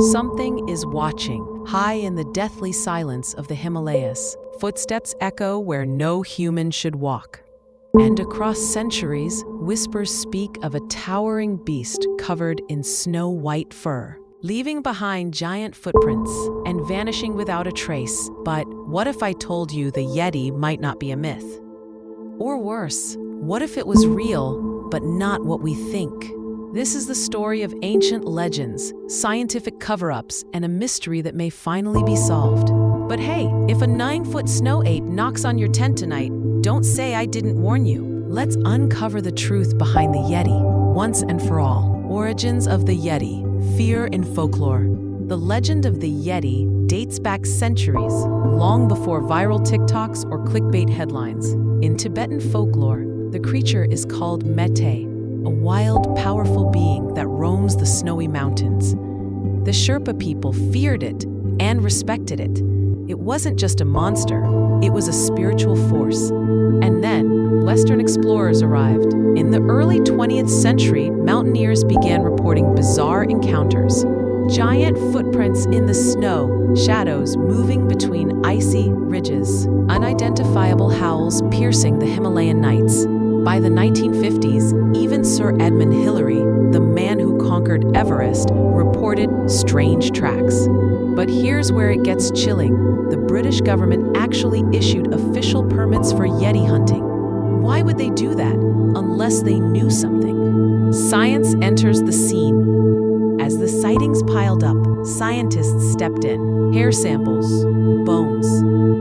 Something is watching, high in the deathly silence of the Himalayas. Footsteps echo where no human should walk. And across centuries, whispers speak of a towering beast covered in snow-white fur, leaving behind giant footprints and vanishing without a trace. But what if I told you the Yeti might not be a myth? Or worse, what if it was real, but not what we think? This is the story of ancient legends, scientific cover-ups, and a mystery that may finally be solved. But hey, if a 9-foot snow ape knocks on your tent tonight, don't say I didn't warn you. Let's uncover the truth behind the Yeti, once and for all. Origins of the Yeti, fear in folklore. The legend of the Yeti dates back centuries, long before viral TikToks or clickbait headlines. In Tibetan folklore, the creature is called Meh-Teh, a wild, powerful being that roams the snowy mountains. The Sherpa people feared it and respected it. It wasn't just a monster, it was a spiritual force. And then, Western explorers arrived. In the early 20th century, mountaineers began reporting bizarre encounters. Giant footprints in the snow, shadows moving between icy ridges, unidentifiable howls piercing the Himalayan nights. By the 1950s, even Sir Edmund Hillary, the man who conquered Everest, reported strange tracks. But here's where it gets chilling. The British government actually issued official permits for Yeti hunting. Why would they do that unless they knew something? Science enters the scene. As the sightings piled up, scientists stepped in. Hair samples, bones,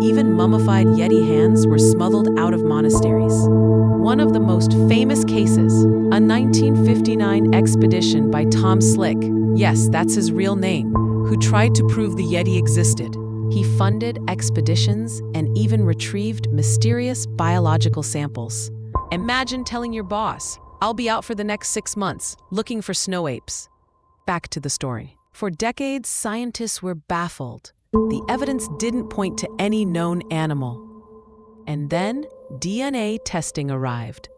even mummified Yeti hands were smuggled out of monasteries. One of the most famous cases, a 1959 expedition by Tom Slick, yes, that's his real name, who tried to prove the Yeti existed. He funded expeditions and even retrieved mysterious biological samples. Imagine telling your boss, I'll be out for the next 6 months, looking for snow apes. Back to the story. For decades, scientists were baffled. The evidence didn't point to any known animal. And then, DNA testing arrived.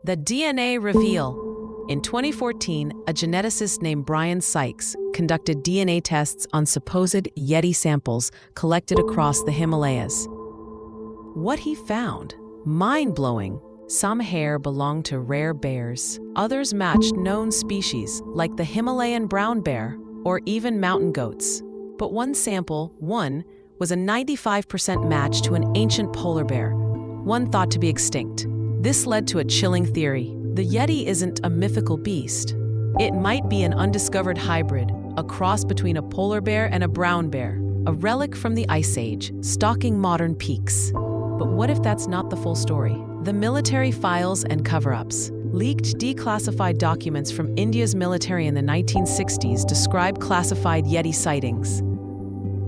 The DNA reveal. In 2014, a geneticist named Brian Sykes conducted DNA tests on supposed Yeti samples collected across the Himalayas. What he found? Mind-blowing. Some hair belonged to rare bears. Others matched known species, like the Himalayan brown bear or even mountain goats. But one sample, was a 95% match to an ancient polar bear, one thought to be extinct. This led to a chilling theory. The Yeti isn't a mythical beast. It might be an undiscovered hybrid, a cross between a polar bear and a brown bear, a relic from the Ice Age, stalking modern peaks. But what if that's not the full story? The military files and cover-ups. Leaked declassified documents from India's military in the 1960s describe classified Yeti sightings.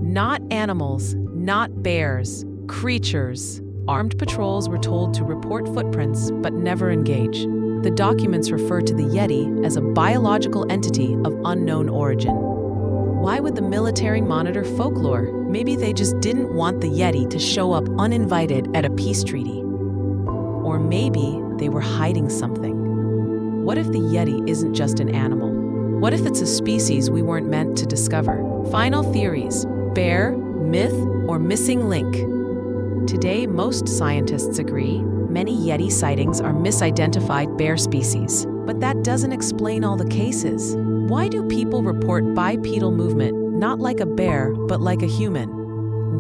Not animals, not bears, creatures. Armed patrols were told to report footprints but never engage. The documents refer to the Yeti as a biological entity of unknown origin. Why would the military monitor folklore? Maybe they just didn't want the Yeti to show up uninvited at a peace treaty. Or maybe they were hiding something. What if the Yeti isn't just an animal? What if it's a species we weren't meant to discover? Final theories: bear, myth, or missing link. Today, most scientists agree many Yeti sightings are misidentified bear species. But that doesn't explain all the cases. Why do people report bipedal movement, not like a bear, but like a human?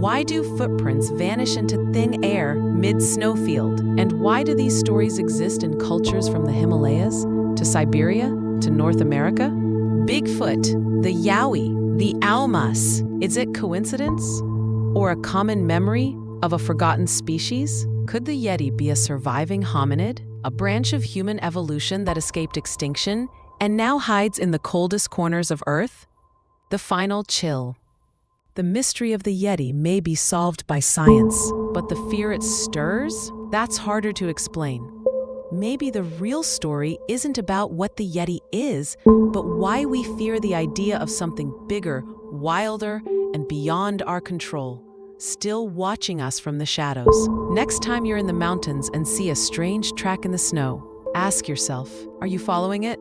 Why do footprints vanish into thin air mid-snowfield? And why do these stories exist in cultures from the Himalayas to Siberia to North America? Bigfoot, the Yowie, the Almas. Is it coincidence? Or a common memory of a forgotten species? Could the Yeti be a surviving hominid, a branch of human evolution that escaped extinction and now hides in the coldest corners of Earth? The final chill. The mystery of the Yeti may be solved by science, but the fear it stirs? That's harder to explain. Maybe the real story isn't about what the Yeti is, but why we fear the idea of something bigger, wilder, and beyond our control, still watching us from the shadows. Next time you're in the mountains and see a strange track in the snow, ask yourself, are you following it?